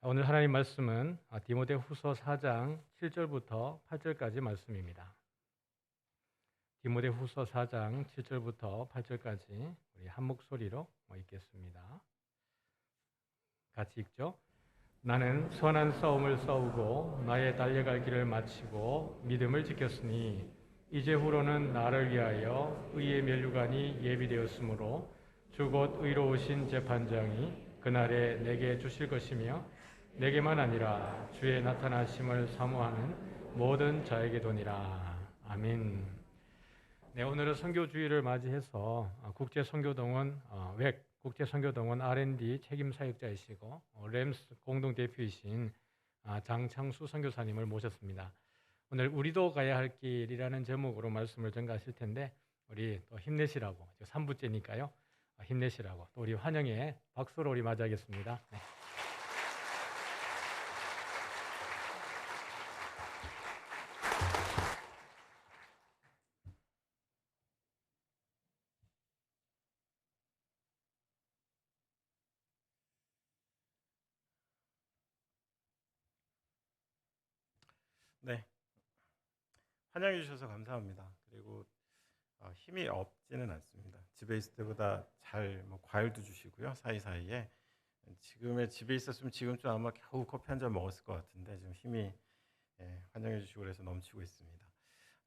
오늘 하나님 말씀은 디모데후서 4장 7절부터 8절까지 말씀입니다. 디모데후서 4장 7절부터 8절까지 우리 한 목소리로 읽겠습니다. 같이 읽죠. 나는 선한 싸움을 싸우고 나의 달려갈 길을 마치고 믿음을 지켰으니 이제후로는 나를 위하여 의의 면류관이 예비되었으므로 주 곧 의로우신 재판장이 그날에 내게 주실 것이며 내게만 아니라 주의 나타나심을 사모하는 모든 자에게 도니라. 아멘. 네, 오늘은 선교주의를 맞이해서 국제선교동원 웩 국제선교동원 R&D 책임 사역자이시고 램스 공동 대표이신 장창수 선교사님을 모셨습니다. 오늘 우리도 가야 할 길이라는 제목으로 말씀을 전가하실 텐데 우리 또 힘내시라고 3부째니까요. 힘내시라고 또 우리 환영의 박수로 우리 맞이하겠습니다. 네. 네, 환영해 주셔서 감사합니다. 그리고 힘이 없지는 않습니다. 집에 있을 때보다 잘 과일도 주시고요. 사이사이에 지금의 집에 있었으면 지금쯤 아마 겨우 커피 한 잔 먹었을 것 같은데 지금 힘이 환영해 주시고 그래서 넘치고 있습니다.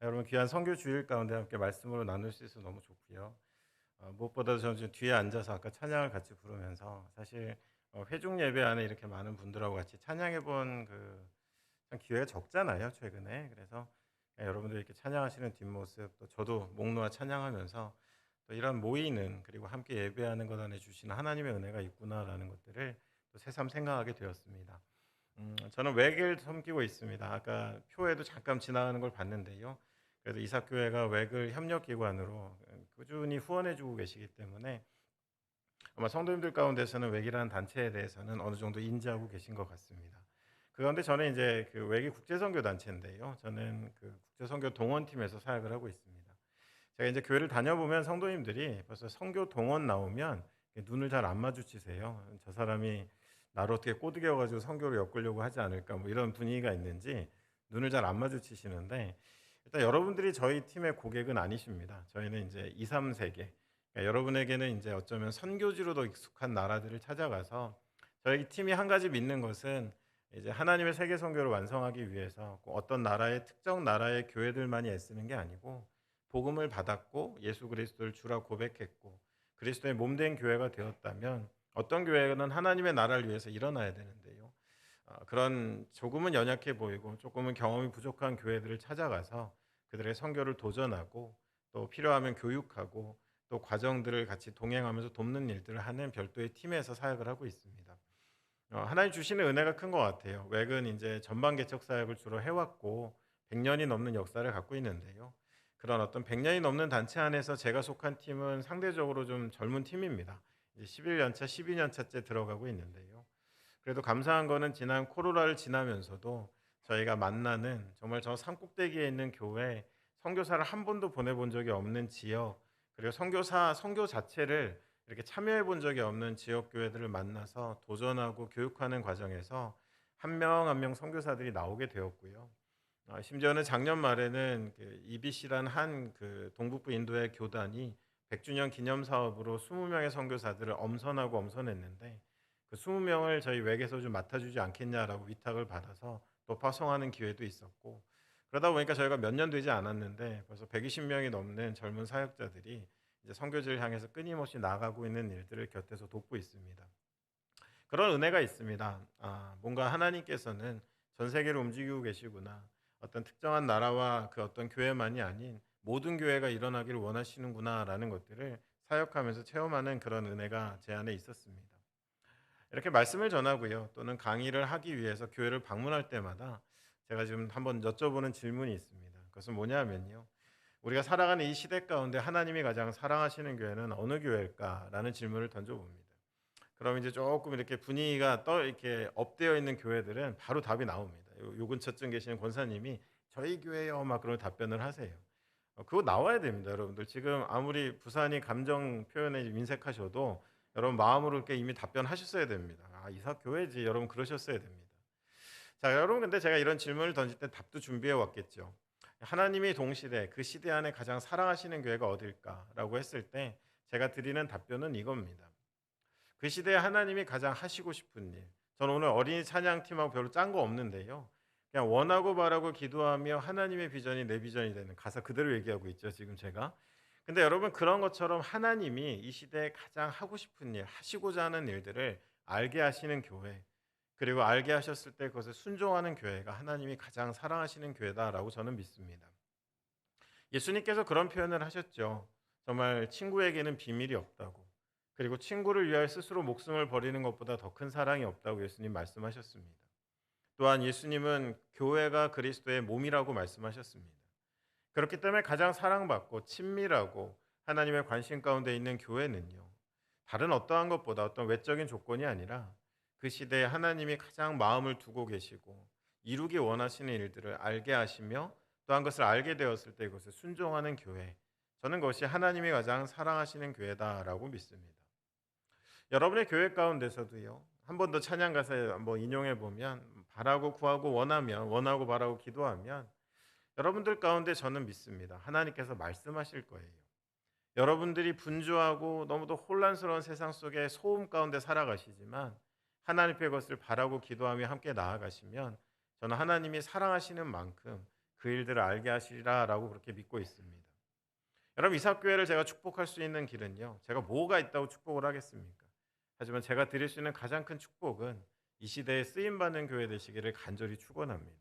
여러분 귀한 선교 주일 가운데 함께 말씀으로 나눌 수 있어서 너무 좋고요. 무엇보다도 저는 지금 뒤에 앉아서 아까 찬양을 같이 부르면서 사실 회중 예배 안에 이렇게 많은 분들하고 같이 찬양해 본참 기회가 적잖아요, 최근에. 그래서 여러분들 이렇게 찬양하시는 뒷모습, 또 저도 목 놓아 찬양하면서 또 이런 모이는 그리고 함께 예배하는 것 안에 주시는 하나님의 은혜가 있구나라는 것들을 또 새삼 생각하게 되었습니다. 저는 외교를 섬기고 있습니다. 아까 표에도 잠깐 지나가는 걸 봤는데요. 그래도 이삭교회가 외글 협력기관으로 꾸준히 후원해주고 계시기 때문에 아마 성도님들 가운데서는 외기라는 단체에 대해서는 어느 정도 인지하고 계신 것 같습니다. 그 가운데 저는 이제 그 외기 국제선교 단체인데요. 저는 그 국제선교 동원팀에서 사역을 하고 있습니다. 제가 이제 교회를 다녀보면 성도님들이 벌써 선교 동원 나오면 눈을 잘 안 마주치세요. 저 사람이 나를 어떻게 꼬드겨가지고 선교로 엮으려고 하지 않을까 뭐 이런 분위기가 있는지 눈을 잘 안 마주치시는데 일단 여러분들이 저희 팀의 고객은 아니십니다. 저희는 이제 2, 3세계 여러분에게는 이제 어쩌면 선교지로도 익숙한 나라들을 찾아가서 저희 팀이 한 가지 믿는 것은 이제 하나님의 세계 선교를 완성하기 위해서 꼭 어떤 나라의 특정 나라의 교회들만이 애쓰는 게 아니고 복음을 받았고 예수 그리스도를 주라 고백했고 그리스도의 몸된 교회가 되었다면 어떤 교회는 하나님의 나라를 위해서 일어나야 되는데요. 그런 조금은 연약해 보이고 조금은 경험이 부족한 교회들을 찾아가서 그들의 선교를 도전하고 또 필요하면 교육하고 또 과정들을 같이 동행하면서 돕는 일들을 하는 별도의 팀에서 사역을 하고 있습니다. 하나님 주시는 은혜가 큰 것 같아요. 웩은 이제 전방 개척 사역을 주로 해왔고 100년이 넘는 역사를 갖고 있는데요. 그런 어떤 100년이 넘는 단체 안에서 제가 속한 팀은 상대적으로 좀 젊은 팀입니다. 이제 11년 차, 12년 차째 들어가고 있는데요. 그래도 감사한 거는 지난 코로나를 지나면서도 저희가 만나는 정말 저 산꼭대기에 있는 교회 선교사를 한 번도 보내본 적이 없는 지역 그리고 선교 자체를 이렇게 참여해 본 적이 없는 지역 교회들을 만나서 도전하고 교육하는 과정에서 한 명 한 명 선교사들이 나오게 되었고요. 심지어는 작년 말에는 그 EBC라는 한 그 동북부 인도의 교단이 100주년 기념 사업으로 20명의 선교사들을 엄선하고 엄선했는데 그 20명을 저희 웩에서 좀 맡아주지 않겠냐라고 위탁을 받아서 또 파송하는 기회도 있었고 그러다 보니까 저희가 몇 년 되지 않았는데 벌써 120명이 넘는 젊은 사역자들이 이제 선교지를 향해서 끊임없이 나가고 있는 일들을 곁에서 돕고 있습니다. 그런 은혜가 있습니다. 뭔가 하나님께서는 전 세계를 움직이고 계시구나. 어떤 특정한 나라와 그 어떤 교회만이 아닌 모든 교회가 일어나기를 원하시는구나라는 것들을 사역하면서 체험하는 그런 은혜가 제 안에 있었습니다. 이렇게 말씀을 전하고요. 또는 강의를 하기 위해서 교회를 방문할 때마다 제가 지금 한번 여쭤보는 질문이 있습니다. 그것은 뭐냐면요. 우리가 살아가는 이 시대 가운데 하나님이 가장 사랑하시는 교회는 어느 교회일까라는 질문을 던져봅니다. 그럼 이제 조금 이렇게 분위기가 이렇게 업되어 있는 교회들은 바로 답이 나옵니다. 요 근처쯤 계시는 권사님이 저희 교회요 막 그런 답변을 하세요. 그거 나와야 됩니다, 여러분들. 지금 아무리 부산이 감정 표현에 민색하셔도 여러분 마음으로 이렇게 이미 답변하셨어야 됩니다. 이사 교회지. 여러분 그러셨어야 됩니다. 자, 여러분 근데 제가 이런 질문을 던질 때 답도 준비해 왔겠죠. 하나님이 동시대 그 시대 안에 가장 사랑하시는 교회가 어딜까라고 했을 때 제가 드리는 답변은 이겁니다. 그 시대에 하나님이 가장 하시고 싶은 일. 저는 오늘 어린이 찬양팀하고 별로 짠 거 없는데요. 그냥 원하고 바라고 기도하며 하나님의 비전이 내 비전이 되는 가사 그대로 얘기하고 있죠, 지금 제가. 근데 여러분 그런 것처럼 하나님이 이 시대에 가장 하고 싶은 일, 하시고자 하는 일들을 알게 하시는 교회, 그리고 알게 하셨을 때 그것에 순종하는 교회가 하나님이 가장 사랑하시는 교회다라고 저는 믿습니다. 예수님께서 그런 표현을 하셨죠. 정말 친구에게는 비밀이 없다고. 그리고 친구를 위하여 스스로 목숨을 버리는 것보다 더 큰 사랑이 없다고 예수님 말씀하셨습니다. 또한 예수님은 교회가 그리스도의 몸이라고 말씀하셨습니다. 그렇기 때문에 가장 사랑받고 친밀하고 하나님의 관심 가운데 있는 교회는요. 다른 어떠한 것보다 어떤 외적인 조건이 아니라 그 시대에 하나님이 가장 마음을 두고 계시고 이루기 원하시는 일들을 알게 하시며 또한 그것을 알게 되었을 때 그것을 순종하는 교회. 저는 그것이 하나님이 가장 사랑하시는 교회다라고 믿습니다. 여러분의 교회 가운데서도요. 한 번 더 찬양 가사에 한번 인용해 보면 바라고 구하고 원하면 원하고 바라고 기도하면 여러분들 가운데 저는 믿습니다. 하나님께서 말씀하실 거예요. 여러분들이 분주하고 너무도 혼란스러운 세상 속에 소음 가운데 살아가시지만 하나님의 것을 바라고 기도하며 함께 나아가시면 저는 하나님이 사랑하시는 만큼 그 일들을 알게 하시리라라고 그렇게 믿고 있습니다. 여러분 이삭교회를 제가 축복할 수 있는 길은요. 제가 뭐가 있다고 축복을 하겠습니까? 하지만 제가 드릴 수 있는 가장 큰 축복은 이 시대에 쓰임받는 교회 되시기를 간절히 축원합니다.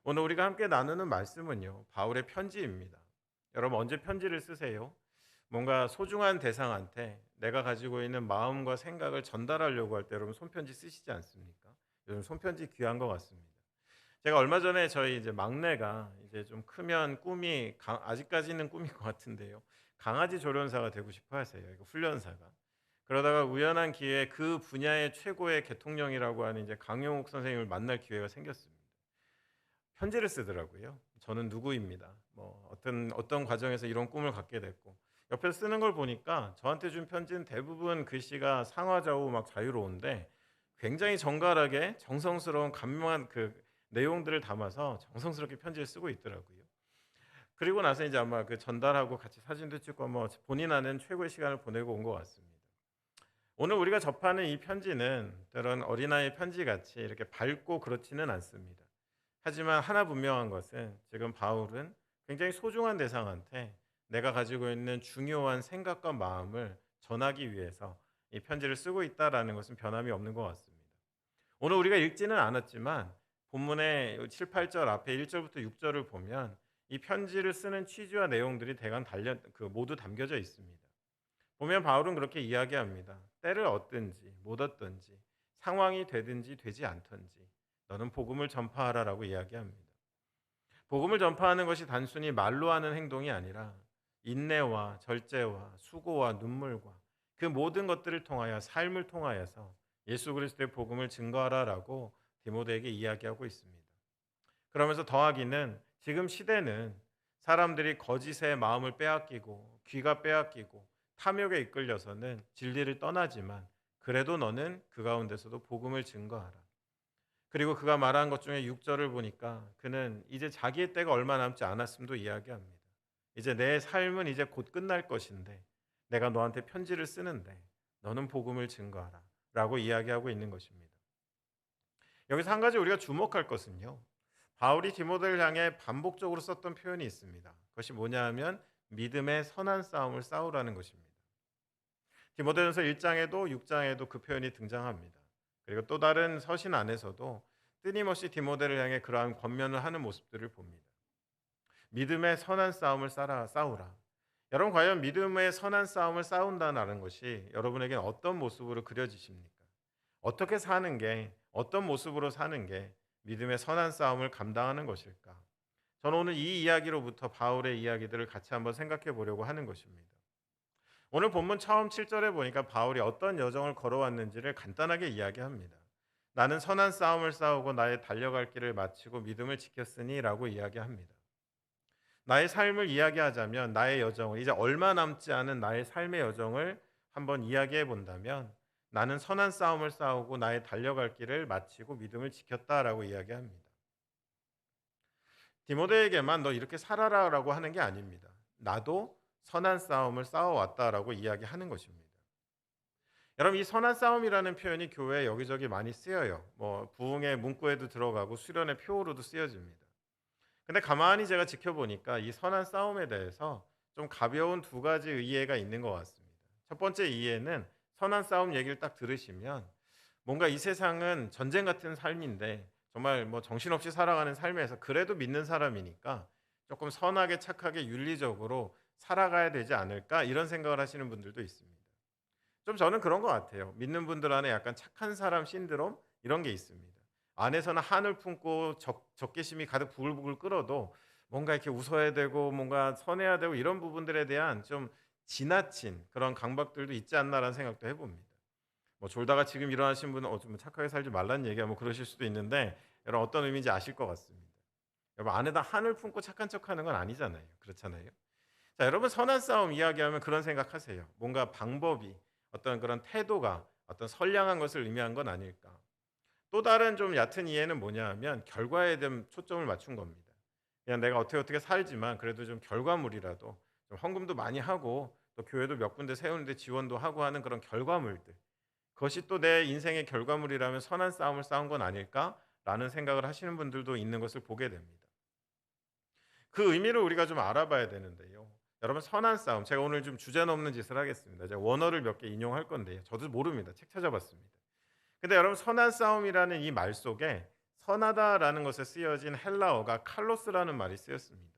오늘 우리가 함께 나누는 말씀은요. 바울의 편지입니다. 여러분 언제 편지를 쓰세요? 뭔가 소중한 대상한테 내가 가지고 있는 마음과 생각을 전달하려고 할 때 여러분 손편지 쓰시지 않습니까? 요즘 손편지 귀한 것 같습니다. 제가 얼마 전에 저희 이제 막내가 이제 좀 크면 꿈이 아직까지는 꿈인 것 같은데요. 강아지 조련사가 되고 싶어 하세요. 이거 훈련사가. 그러다가 우연한 기회에 그 분야의 최고의 개통령이라고 하는 이제 강용욱 선생님을 만날 기회가 생겼습니다. 편지를 쓰더라고요. 저는 누구입니다. 뭐 어떤 과정에서 이런 꿈을 갖게 됐고 옆에 쓰는 걸 보니까 저한테 준 편지는 대부분 글씨가 상하좌우 막 자유로운데 굉장히 정갈하게 정성스러운 감명한 그 내용들을 담아서 정성스럽게 편지를 쓰고 있더라고요. 그리고 나서 이제 아마 그 전달하고 같이 사진도 찍고 뭐 본인 안엔 최고의 시간을 보내고 온 것 같습니다. 오늘 우리가 접하는 이 편지는 때론 어린아이 편지 같이 이렇게 밝고 그렇지는 않습니다. 하지만 하나 분명한 것은 지금 바울은 굉장히 소중한 대상한테 내가 가지고 있는 중요한 생각과 마음을 전하기 위해서 이 편지를 쓰고 있다라는 것은 변함이 없는 것 같습니다. 오늘 우리가 읽지는 않았지만 본문의 7, 8절 앞에 1절부터 6절을 보면 이 편지를 쓰는 취지와 내용들이 대강 모두 담겨져 있습니다. 보면 바울은 그렇게 이야기합니다. 때를 얻든지 못 얻든지 상황이 되든지 되지 않든지 너는 복음을 전파하라라고 이야기합니다. 복음을 전파하는 것이 단순히 말로 하는 행동이 아니라 인내와 절제와 수고와 눈물과 그 모든 것들을 통하여 삶을 통하여서 예수 그리스도의 복음을 증거하라라고 디모데에게 이야기하고 있습니다. 그러면서 더하기는 지금 시대는 사람들이 거짓의 마음을 빼앗기고 귀가 빼앗기고 탐욕에 이끌려서는 진리를 떠나지만 그래도 너는 그 가운데서도 복음을 증거하라. 그리고 그가 말한 것 중에 6절을 보니까 그는 이제 자기의 때가 얼마 남지 않았음도 이야기합니다. 이제 내 삶은 이제 곧 끝날 것인데 내가 너한테 편지를 쓰는데 너는 복음을 증거하라 라고 이야기하고 있는 것입니다. 여기서 한 가지 우리가 주목할 것은요. 바울이 디모데를 향해 반복적으로 썼던 표현이 있습니다. 그것이 뭐냐 하면 믿음의 선한 싸움을 싸우라는 것입니다. 디모데전서 1장에도 6장에도 그 표현이 등장합니다. 그리고 또 다른 서신 안에서도 끊임없이 디모데를 향해 그러한 권면을 하는 모습들을 봅니다. 믿음의 선한 싸움을 싸우라. 여러분 과연 믿음의 선한 싸움을 싸운다는 것이 여러분에게 어떤 모습으로 그려지십니까? 어떻게 사는 게 어떤 모습으로 사는 게 믿음의 선한 싸움을 감당하는 것일까? 저는 오늘 이 이야기로부터 바울의 이야기들을 같이 한번 생각해 보려고 하는 것입니다. 오늘 본문 처음 7절에 보니까 바울이 어떤 여정을 걸어왔는지를 간단하게 이야기합니다. 나는 선한 싸움을 싸우고 나의 달려갈 길을 마치고 믿음을 지켰으니 라고 이야기합니다. 나의 삶을 이야기하자면 나의 여정을 이제 얼마 남지 않은 나의 삶의 여정을 한번 이야기해 본다면 나는 선한 싸움을 싸우고 나의 달려갈 길을 마치고 믿음을 지켰다라고 이야기합니다. 디모데에게만 너 이렇게 살아라라고 하는 게 아닙니다. 나도 선한 싸움을 싸워왔다라고 이야기하는 것입니다. 여러분 이 선한 싸움이라는 표현이 교회에 여기저기 많이 쓰여요. 뭐 부흥의 문구에도 들어가고 수련의 표어로도 쓰여집니다. 근데 가만히 제가 지켜보니까 이 선한 싸움에 대해서 좀 가벼운 두 가지 이해가 있는 것 같습니다. 첫 번째 이해는 선한 싸움 얘기를 딱 들으시면 뭔가 이 세상은 전쟁 같은 삶인데 정말 뭐 정신없이 살아가는 삶에서 그래도 믿는 사람이니까 조금 선하게 착하게 윤리적으로 살아가야 되지 않을까 이런 생각을 하시는 분들도 있습니다. 좀 저는 그런 것 같아요. 믿는 분들 안에 약간 착한 사람 신드롬 이런 게 있습니다. 안에서는 한을 품고 적개심이 가득 부글부글 끓어도 뭔가 이렇게 웃어야 되고 뭔가 선해야 되고 이런 부분들에 대한 좀 지나친 그런 강박들도 있지 않나라는 생각도 해봅니다. 뭐 졸다가 지금 일어나신 분은 좀 착하게 살지 말라는 얘기야 뭐 그러실 수도 있는데 여러분 어떤 의미인지 아실 것 같습니다. 여러분 안에다 한을 품고 착한 척하는 건 아니잖아요. 그렇잖아요. 자, 여러분 선한 싸움 이야기하면 그런 생각하세요. 뭔가 방법이 어떤 그런 태도가 어떤 선량한 것을 의미한 건 아닐까. 또 다른 좀 얕은 이해는 뭐냐 하면 결과에 좀 초점을 맞춘 겁니다. 그냥 내가 어떻게 살지만 그래도 좀 결과물이라도 좀 헌금도 많이 하고 또 교회도 몇 군데 세우는데 지원도 하고 하는 그런 결과물들. 그것이 또 내 인생의 결과물이라면 선한 싸움을 싸운 건 아닐까라는 생각을 하시는 분들도 있는 것을 보게 됩니다. 그 의미를 우리가 좀 알아봐야 되는데요. 여러분 선한 싸움 제가 오늘 좀 주제 넘는 짓을 하겠습니다. 제가 원어를 몇 개 인용할 건데요. 저도 모릅니다. 책 찾아봤습니다. 근데 여러분 선한 싸움이라는 이 말 속에 선하다라는 것에 쓰여진 헬라어가 칼로스라는 말이 쓰였습니다.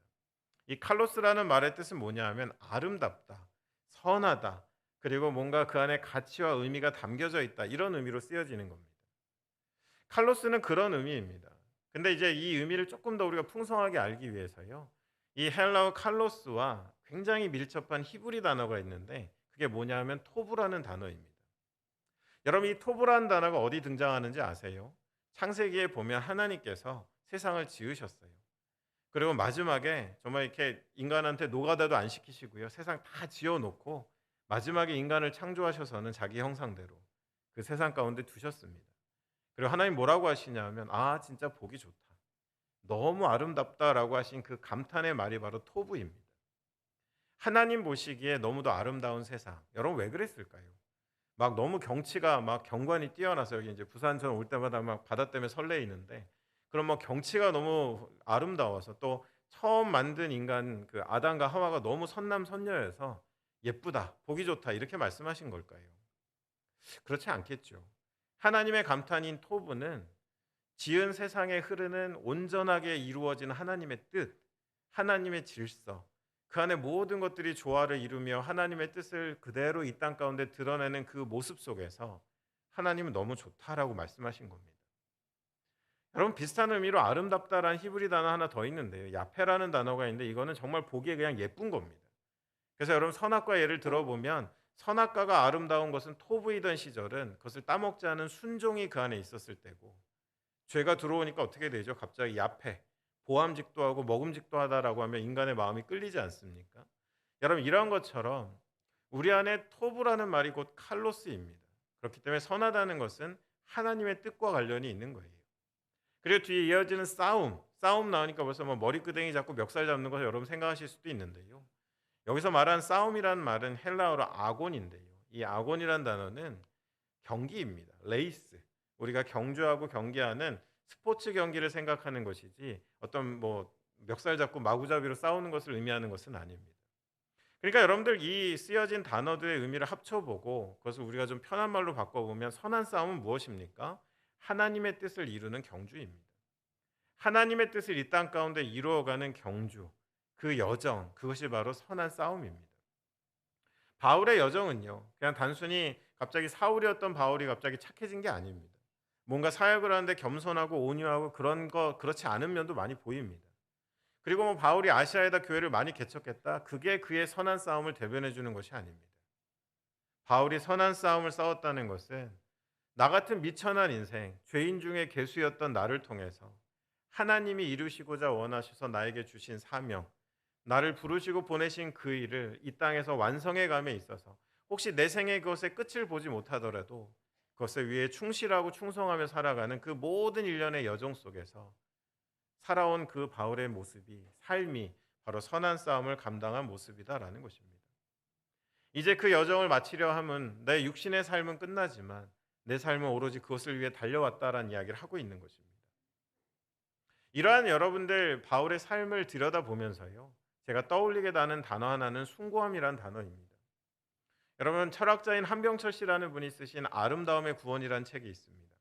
이 칼로스라는 말의 뜻은 뭐냐 하면 아름답다, 선하다, 그리고 뭔가 그 안에 가치와 의미가 담겨져 있다 이런 의미로 쓰여지는 겁니다. 칼로스는 그런 의미입니다. 근데 이제 이 의미를 조금 더 우리가 풍성하게 알기 위해서요. 이 헬라어 칼로스와 굉장히 밀접한 히브리 단어가 있는데 그게 뭐냐 하면 토브라는 단어입니다. 여러분 이 토브라는 단어가 어디 등장하는지 아세요? 창세기에 보면 하나님께서 세상을 지으셨어요. 그리고 마지막에 정말 이렇게 인간한테 노가다도 안 시키시고요. 세상 다 지어놓고 마지막에 인간을 창조하셔서는 자기 형상대로 그 세상 가운데 두셨습니다. 그리고 하나님 뭐라고 하시냐면 아 진짜 보기 좋다. 너무 아름답다라고 하신 그 감탄의 말이 바로 토부입니다. 하나님 보시기에 너무도 아름다운 세상. 여러분 왜 그랬을까요? 막 너무 경치가 막 경관이 뛰어나서 여기 이제 부산처럼 올 때마다 막 바다 때문에 설레이는데 그럼 뭐 경치가 너무 아름다워서 또 처음 만든 인간 그 아담과 하와가 너무 선남선녀여서 예쁘다, 보기 좋다 이렇게 말씀하신 걸까요? 그렇지 않겠죠. 하나님의 감탄인 토부는 지은 세상에 흐르는 온전하게 이루어진 하나님의 뜻, 하나님의 질서, 그 안에 모든 것들이 조화를 이루며 하나님의 뜻을 그대로 이 땅 가운데 드러내는 그 모습 속에서 하나님은 너무 좋다라고 말씀하신 겁니다. 여러분 비슷한 의미로 아름답다라는 히브리 단어 하나 더 있는데요. 야페라는 단어가 있는데 이거는 정말 보기에 그냥 예쁜 겁니다. 그래서 여러분 선악과 예를 들어보면 선악과가 아름다운 것은 토부이던 시절은 그것을 따먹지 않은 순종이 그 안에 있었을 때고 죄가 들어오니까 어떻게 되죠? 갑자기 야페, 보암직도 하고 먹음직도 하다라고 하면 인간의 마음이 끌리지 않습니까? 여러분 이런 것처럼 우리 안에 토부라는 말이 곧 칼로스입니다. 그렇기 때문에 선하다는 것은 하나님의 뜻과 관련이 있는 거예요. 그리고 뒤에 이어지는 싸움 나오니까 벌써 뭐 머리끄댕이 잡고 멱살 잡는 것을 여러분 생각하실 수도 있는데요. 여기서 말한 싸움이라는 말은 헬라어로 아곤인데요. 이 아곤이라는 단어는 경기입니다. 레이스. 우리가 경주하고 경기하는 스포츠 경기를 생각하는 것이지 어떤 뭐 멱살 잡고 마구잡이로 싸우는 것을 의미하는 것은 아닙니다. 그러니까 여러분들 이 쓰여진 단어들의 의미를 합쳐보고 그것을 우리가 좀 편한 말로 바꿔보면 선한 싸움은 무엇입니까? 하나님의 뜻을 이루는 경주입니다. 하나님의 뜻을 이 땅 가운데 이루어가는 경주, 그 여정, 그것이 바로 선한 싸움입니다. 바울의 여정은요, 그냥 단순히 갑자기 사울이었던 바울이 갑자기 착해진 게 아닙니다. 뭔가 사역을 하는데 겸손하고 온유하고 그렇지 않은 면도 많이 보입니다. 그리고 뭐 바울이 아시아에다 교회를 많이 개척했다. 그게 그의 선한 싸움을 대변해 주는 것이 아닙니다. 바울이 선한 싸움을 싸웠다는 것은 나 같은 미천한 인생, 죄인 중에 괴수였던 나를 통해서 하나님이 이루시고자 원하셔서 나에게 주신 사명, 나를 부르시고 보내신 그 일을 이 땅에서 완성해 감에 있어서 혹시 내 생의 그것의 끝을 보지 못하더라도 그것에 위해 충실하고 충성하며 살아가는 그 모든 일련의 여정 속에서 살아온 그 바울의 모습이, 삶이 바로 선한 싸움을 감당한 모습이다라는 것입니다. 이제 그 여정을 마치려 함은 내 육신의 삶은 끝나지만 내 삶은 오로지 그것을 위해 달려왔다라는 이야기를 하고 있는 것입니다. 이러한 여러분들 바울의 삶을 들여다보면서요, 제가 떠올리게 나는 단어 하나는 숭고함이란 단어입니다. 여러분, 철학자인 한병철 씨라는 분이 쓰신 아름다움의 구원이라는 책이 있습니다.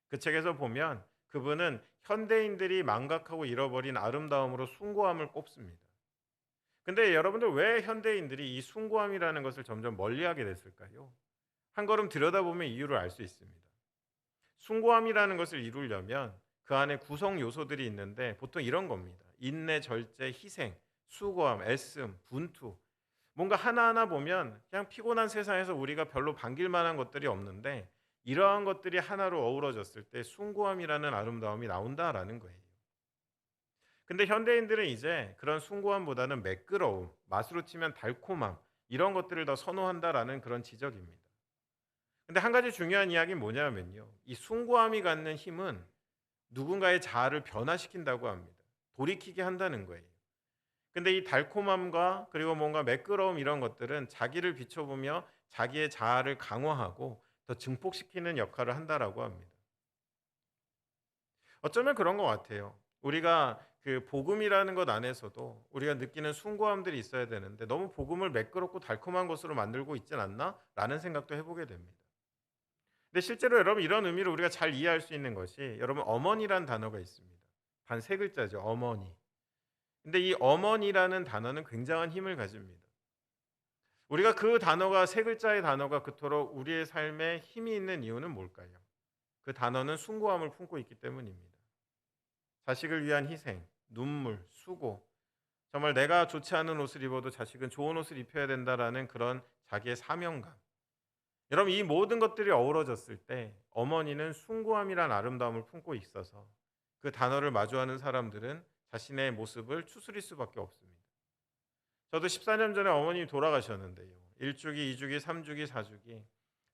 그 책에서 보면 그분은 현대인들이 망각하고 잃어버린 아름다움으로 숭고함을 꼽습니다. 근데 여러분들, 왜 현대인들이 이 숭고함이라는 것을 점점 멀리하게 됐을까요? 한 걸음 들여다보면 이유를 알 수 있습니다. 숭고함이라는 것을 이루려면 그 안에 구성 요소들이 있는데 보통 이런 겁니다. 인내, 절제, 희생, 수고함, 애씀, 분투. 뭔가 하나하나 보면 그냥 피곤한 세상에서 우리가 별로 반길 만한 것들이 없는데 이러한 것들이 하나로 어우러졌을 때 숭고함이라는 아름다움이 나온다라는 거예요. 근데 현대인들은 이제 그런 숭고함보다는 매끄러움, 맛으로 치면 달콤함, 이런 것들을 더 선호한다라는 그런 지적입니다. 근데 한 가지 중요한 이야기는 뭐냐면요, 이 숭고함이 갖는 힘은 누군가의 자아를 변화시킨다고 합니다. 돌이키게 한다는 거예요. 근데 이 달콤함과 그리고 뭔가 매끄러움, 이런 것들은 자기를 비춰보며 자기의 자아를 강화하고 더 증폭시키는 역할을 한다라고 합니다. 어쩌면 그런 것 같아요. 우리가 그 복음이라는 것 안에서도 우리가 느끼는 숭고함들이 있어야 되는데 너무 복음을 매끄럽고 달콤한 것으로 만들고 있진 않나? 라는 생각도 해보게 됩니다. 근데 실제로 여러분, 이런 의미를 우리가 잘 이해할 수 있는 것이, 여러분, 어머니란 단어가 있습니다. 단 세 글자죠. 어머니. 근데 이 어머니라는 단어는 굉장한 힘을 가집니다. 우리가 그 단어가, 세 글자의 단어가 그토록 우리의 삶에 힘이 있는 이유는 뭘까요? 그 단어는 숭고함을 품고 있기 때문입니다. 자식을 위한 희생, 눈물, 수고, 정말 내가 좋지 않은 옷을 입어도 자식은 좋은 옷을 입혀야 된다라는 그런 자기의 사명감. 여러분, 이 모든 것들이 어우러졌을 때 어머니는 숭고함이란 아름다움을 품고 있어서 그 단어를 마주하는 사람들은 자신의 모습을 추스릴 수밖에 없습니다. 저도 14년 전에 어머님이 돌아가셨는데요. 1주기, 2주기, 3주기, 4주기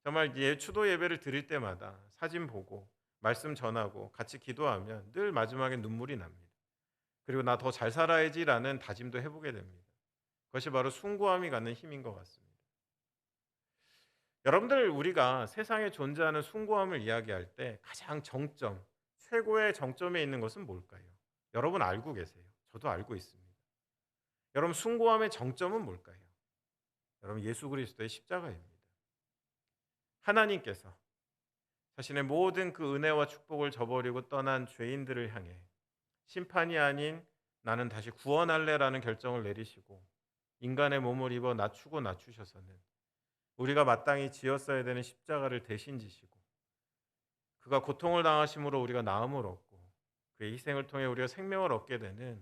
정말 추도 예배를 드릴 때마다 사진 보고 말씀 전하고 같이 기도하면 늘 마지막에 눈물이 납니다. 그리고 나 더 잘 살아야지라는 다짐도 해보게 됩니다. 그것이 바로 숭고함이 갖는 힘인 것 같습니다. 여러분들, 우리가 세상에 존재하는 숭고함을 이야기할 때 가장 정점, 최고의 정점에 있는 것은 뭘까요? 여러분 알고 계세요. 저도 알고 있습니다. 여러분, 숭고함의 정점은 뭘까요? 여러분, 예수 그리스도의 십자가입니다. 하나님께서 자신의 모든 그 은혜와 축복을 저버리고 떠난 죄인들을 향해 심판이 아닌 나는 다시 구원할래라는 결정을 내리시고 인간의 몸을 입어 낮추고 낮추셔서는 우리가 마땅히 지었어야 되는 십자가를 대신 지시고 그가 고통을 당하심으로 우리가 나음을 얻고 그의 희생을 통해 우리가 생명을 얻게 되는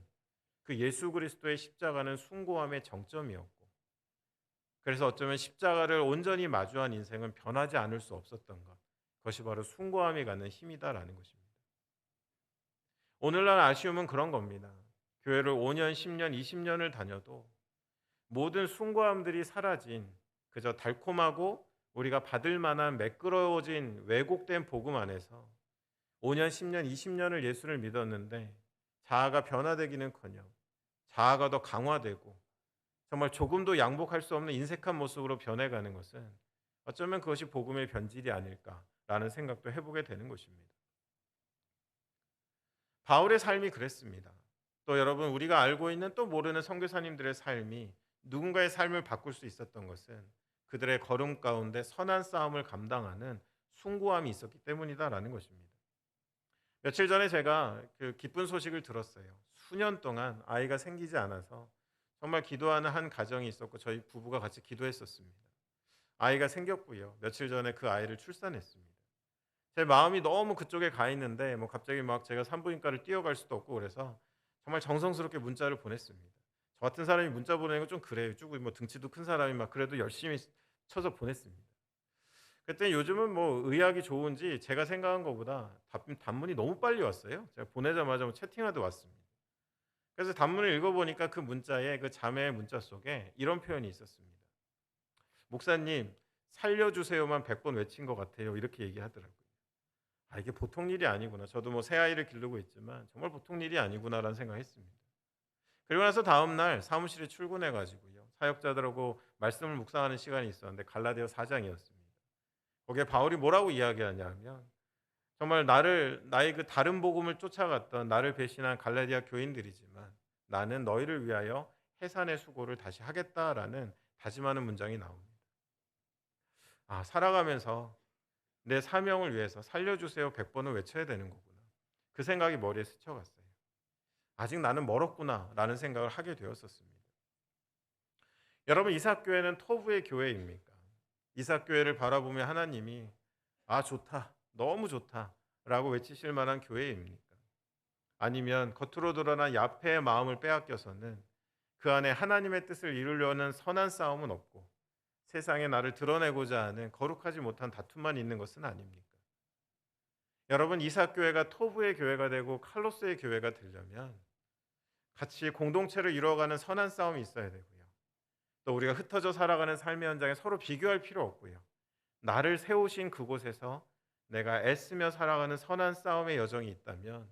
그 예수 그리스도의 십자가는 숭고함의 정점이었고, 그래서 어쩌면 십자가를 온전히 마주한 인생은 변하지 않을 수 없었던 것, 그것이 바로 숭고함이 갖는 힘이다라는 것입니다. 오늘날 아쉬움은 그런 겁니다. 교회를 5년, 10년, 20년을 다녀도 모든 숭고함들이 사라진 그저 달콤하고 우리가 받을 만한 매끄러워진 왜곡된 복음 안에서 5년, 10년, 20년을 예수를 믿었는데 자아가 변화되기는커녕 자아가 더 강화되고 정말 조금도 양복할 수 없는 인색한 모습으로 변해가는 것은 어쩌면 그것이 복음의 변질이 아닐까라는 생각도 해보게 되는 것입니다. 바울의 삶이 그랬습니다. 또 여러분, 우리가 알고 있는 또 모르는 선교사님들의 삶이 누군가의 삶을 바꿀 수 있었던 것은 그들의 걸음 가운데 선한 싸움을 감당하는 숭고함이 있었기 때문이다라는 것입니다. 며칠 전에 제가 그 기쁜 소식을 들었어요. 수년 동안 아이가 생기지 않아서 정말 기도하는 한 가정이 있었고 저희 부부가 같이 기도했었습니다. 아이가 생겼고요. 며칠 전에 그 아이를 출산했습니다. 제 마음이 너무 그쪽에 가 있는데 뭐 갑자기 막 제가 산부인과를 뛰어갈 수도 없고 그래서 정말 정성스럽게 문자를 보냈습니다. 저 같은 사람이 문자 보내는 건 좀 그래요. 쭉 뭐 등치도 큰 사람이 막 그래도 열심히 쳐서 보냈습니다. 그랬더니 요즘은 뭐 의학이 좋은지 제가 생각한 것보다 단문이 너무 빨리 왔어요. 제가 보내자마자 뭐 채팅하도 왔습니다. 그래서 단문을 읽어보니까 그 문자에 그 자매의 문자 속에 이런 표현이 있었습니다. 목사님, 살려주세요만 100번 외친 것 같아요. 이렇게 얘기하더라고요. 아, 이게 보통 일이 아니구나. 저도 뭐 새 아이를 기르고 있지만 정말 보통 일이 아니구나라는 생각했습니다. 그리고 나서 다음 날 사무실에 출근해 가지고요. 사역자들하고 말씀을 묵상하는 시간이 있었는데 갈라디아 4장이었습니다. 거기에 바울이 뭐라고 이야기하냐면 정말 나의 그 다른 복음을 쫓아갔던 나를 배신한 갈라디아 교인들이지만 나는 너희를 위하여 해산의 수고를 다시 하겠다라는 다짐하는 문장이 나옵니다. 아, 살아가면서 내 사명을 위해서 살려주세요 100번을 외쳐야 되는 거구나. 그 생각이 머리에 스쳐갔어요. 아직 나는 멀었구나라는 생각을 하게 되었었습니다. 여러분, 이삭교회는 토부의 교회입니까? 이삭교회를 바라보며 하나님이 아, 좋다, 너무 좋다라고 외치실 만한 교회입니까? 아니면 겉으로 드러난 야패의 마음을 빼앗겨서는 그 안에 하나님의 뜻을 이루려는 선한 싸움은 없고 세상에 나를 드러내고자 하는 거룩하지 못한 다툼만 있는 것은 아닙니까? 여러분, 이삭교회가 토부의 교회가 되고 칼로스의 교회가 되려면 같이 공동체를 이루어가는 선한 싸움이 있어야 되고요. 또 우리가 흩어져 살아가는 삶의 현장에 서로 비교할 필요 없고요. 나를 세우신 그곳에서 내가 애쓰며 살아가는 선한 싸움의 여정이 있다면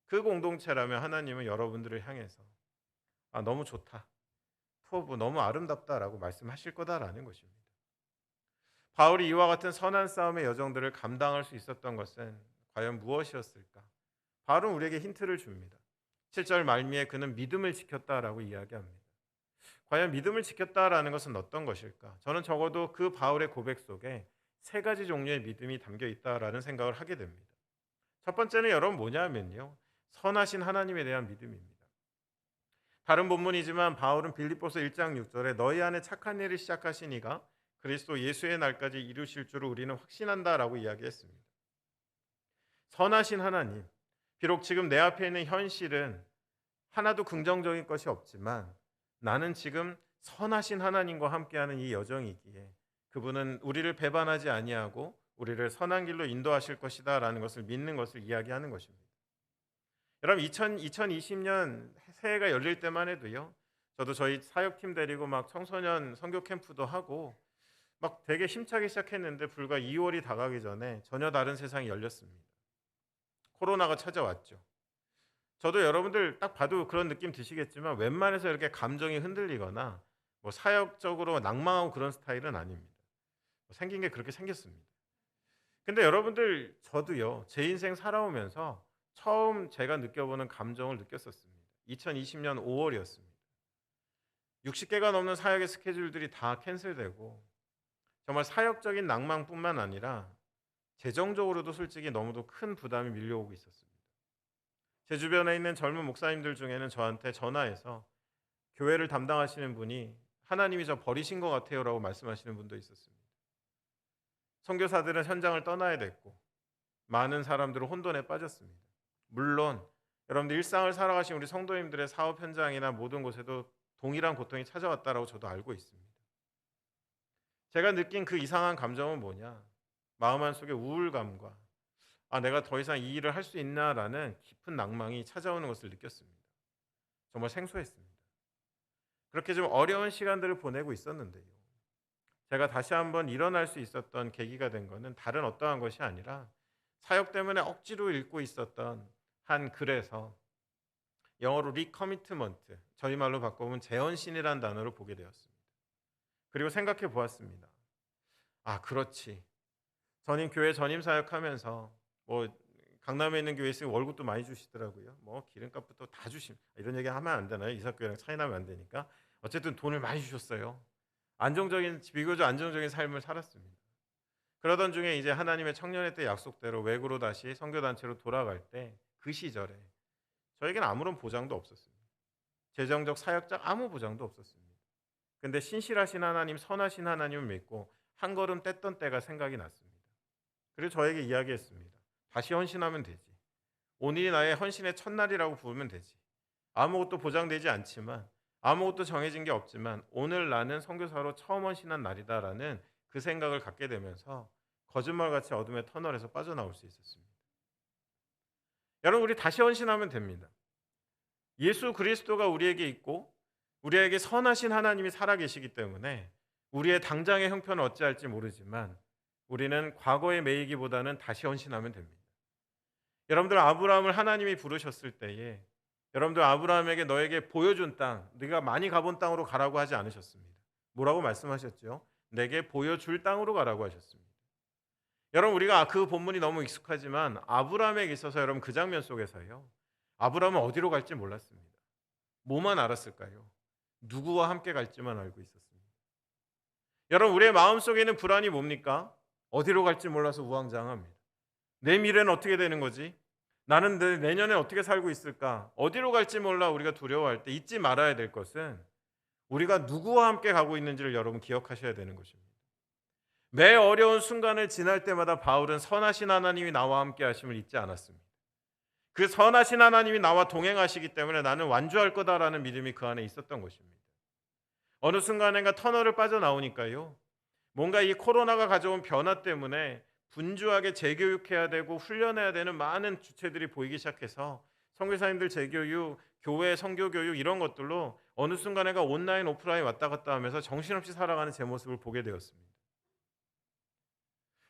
그 공동체라면 하나님은 여러분들을 향해서 아, 너무 좋다, 토부 너무 아름답다라고 말씀하실 거다라는 것입니다. 바울이 이와 같은 선한 싸움의 여정들을 감당할 수 있었던 것은 과연 무엇이었을까? 바울은 우리에게 힌트를 줍니다. 7절 말미에 그는 믿음을 지켰다라고 이야기합니다. 과연 믿음을 지켰다라는 것은 어떤 것일까? 저는 적어도 그 바울의 고백 속에 세 가지 종류의 믿음이 담겨 있다라는 생각을 하게 됩니다. 첫 번째는 여러분 뭐냐면요, 선하신 하나님에 대한 믿음입니다. 다른 본문이지만 바울은 빌립보서 1장 6절에 너희 안에 착한 일을 시작하신 이가 그리스도 예수의 날까지 이루실 줄을 우리는 확신한다라고 이야기했습니다. 선하신 하나님, 비록 지금 내 앞에 있는 현실은 하나도 긍정적인 것이 없지만 나는 지금 선하신 하나님과 함께하는 이 여정이기에 그분은 우리를 배반하지 아니하고 우리를 선한 길로 인도하실 것이다라는 것을 믿는 것을 이야기하는 것입니다. 여러분, 2020년 새해가 열릴 때만 해도요, 저도 저희 사역팀 데리고 막 청소년 선교 캠프도 하고 막 되게 힘차게 시작했는데 불과 2월이 다가기 전에 전혀 다른 세상이 열렸습니다. 코로나가 찾아왔죠. 저도 여러분들 딱 봐도 그런 느낌 드시겠지만 웬만해서 이렇게 감정이 흔들리거나 뭐 사역적으로 낭망하고 그런 스타일은 아닙니다. 생긴 게 그렇게 생겼습니다. 근데 여러분들, 저도요, 제 인생 살아오면서 처음 제가 느껴보는 감정을 느꼈었습니다. 2020년 5월이었습니다. 60개가 넘는 사역의 스케줄들이 다 캔슬되고 정말 사역적인 낭망뿐만 아니라 재정적으로도 솔직히 너무도 큰 부담이 밀려오고 있었습니다. 제 주변에 있는 젊은 목사님들 중에는 저한테 전화해서 교회를 담당하시는 분이 하나님이 저 버리신 것 같아요라고 말씀하시는 분도 있었습니다. 선교사들은 현장을 떠나야 됐고 많은 사람들은 혼돈에 빠졌습니다. 물론 여러분들 일상을 살아가신 우리 성도님들의 사업 현장이나 모든 곳에도 동일한 고통이 찾아왔다라고 저도 알고 있습니다. 제가 느낀 그 이상한 감정은 뭐냐? 마음 한속에 우울감과 아, 내가 더 이상 이 일을 할 수 있나라는 깊은 낭망이 찾아오는 것을 느꼈습니다. 정말 생소했습니다. 그렇게 좀 어려운 시간들을 보내고 있었는데요, 제가 다시 한번 일어날 수 있었던 계기가 된 것은 다른 어떠한 것이 아니라 사역 때문에 억지로 읽고 있었던 한 글에서 영어로 리커미트먼트, 저희 말로 바꿔보면 재헌신이라는 단어를 보게 되었습니다. 그리고 생각해 보았습니다. 아, 그렇지. 전임 교회 전임 사역하면서 뭐 강남에 있는 교회 있으면 월급도 많이 주시더라고요. 뭐 기름값부터 다 주심. 이런 얘기 하면 안 되나요? 이삭교회랑 차이 나면 안 되니까. 어쨌든 돈을 많이 주셨어요. 비교적 안정적인 삶을 살았습니다. 그러던 중에 이제 하나님의 청년의 때 약속대로 외국으로 다시 선교단체로 돌아갈 때 그 시절에 저에게는 아무런 보장도 없었습니다. 재정적 사역적 아무 보장도 없었습니다. 근데 신실하신 하나님, 선하신 하나님을 믿고 한 걸음 뗐던 때가 생각이 났습니다. 그리고 저에게 이야기했습니다. 다시 헌신하면 되지. 오늘이 나의 헌신의 첫날이라고 부르면 되지. 아무것도 보장되지 않지만 아무것도 정해진 게 없지만 오늘 나는 선교사로 처음 헌신한 날이다라는 그 생각을 갖게 되면서 거짓말같이 어둠의 터널에서 빠져나올 수 있었습니다. 여러분, 우리 다시 헌신하면 됩니다. 예수 그리스도가 우리에게 있고 우리에게 선하신 하나님이 살아계시기 때문에 우리의 당장의 형편은 어찌할지 모르지만 우리는 과거에 매이기보다는 다시 헌신하면 됩니다. 여러분들 아브라함을 하나님이 부르셨을 때에 여러분들 아브라함에게 너에게 보여준 땅, 네가 많이 가본 땅으로 가라고 하지 않으셨습니다. 뭐라고 말씀하셨죠? 내게 보여줄 땅으로 가라고 하셨습니다. 여러분 우리가 그 본문이 너무 익숙하지만 아브라함에게 있어서 여러분 그 장면 속에서요. 아브라함은 어디로 갈지 몰랐습니다. 뭐만 알았을까요? 누구와 함께 갈지만 알고 있었습니다. 여러분 우리의 마음속에 있는 불안이 뭡니까? 어디로 갈지 몰라서 우왕좌왕합니다. 내 미래는 어떻게 되는 거지? 나는 내년에 어떻게 살고 있을까? 어디로 갈지 몰라 우리가 두려워할 때 잊지 말아야 될 것은 우리가 누구와 함께 가고 있는지를 여러분 기억하셔야 되는 것입니다. 매 어려운 순간을 지날 때마다 바울은 선하신 하나님이 나와 함께 하심을 잊지 않았습니다. 그 선하신 하나님이 나와 동행하시기 때문에 나는 완주할 거다라는 믿음이 그 안에 있었던 것입니다. 어느 순간인가 터널을 빠져나오니까요. 뭔가 이 코로나가 가져온 변화 때문에 분주하게 재교육해야 되고 훈련해야 되는 많은 주체들이 보이기 시작해서 선교사님들 재교육, 교회 선교교육 이런 것들로 어느 순간에가 온라인, 오프라인 왔다 갔다 하면서 정신없이 살아가는 제 모습을 보게 되었습니다.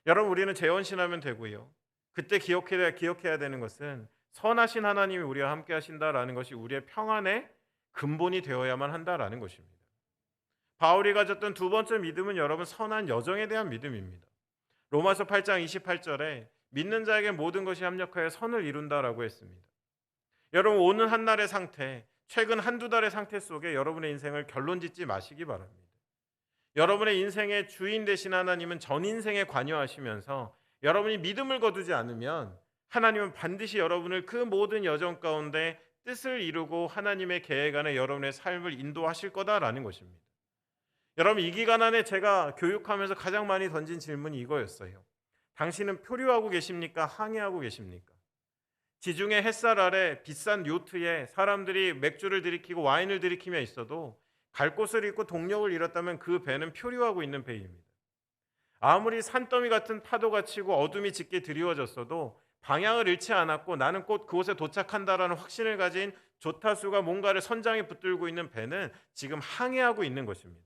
여러분 우리는 재헌신하면 되고요. 그때 기억해야 되는 것은 선하신 하나님이 우리와 함께 하신다라는 것이 우리의 평안의 근본이 되어야만 한다라는 것입니다. 바울이 가졌던 두 번째 믿음은 여러분 선한 여정에 대한 믿음입니다. 로마서 8장 28절에 믿는 자에게 모든 것이 합력하여 선을 이룬다라고 했습니다. 여러분 오는 한 날의 상태, 최근 한두 달의 상태 속에 여러분의 인생을 결론짓지 마시기 바랍니다. 여러분의 인생의 주인 되신 하나님은 전 인생에 관여하시면서 여러분이 믿음을 거두지 않으면 하나님은 반드시 여러분을 그 모든 여정 가운데 뜻을 이루고 하나님의 계획 안에 여러분의 삶을 인도하실 거다라는 것입니다. 여러분 이 기간 안에 제가 교육하면서 가장 많이 던진 질문이 이거였어요. 당신은 표류하고 계십니까? 항해하고 계십니까? 지중해 햇살 아래 비싼 요트에 사람들이 맥주를 들이키고 와인을 들이키며 있어도 갈 곳을 잃고 동력을 잃었다면 그 배는 표류하고 있는 배입니다. 아무리 산더미 같은 파도가 치고 어둠이 짙게 드리워졌어도 방향을 잃지 않았고 나는 곧 그곳에 도착한다라는 확신을 가진 조타수가 뭔가를 선장에 붙들고 있는 배는 지금 항해하고 있는 것입니다.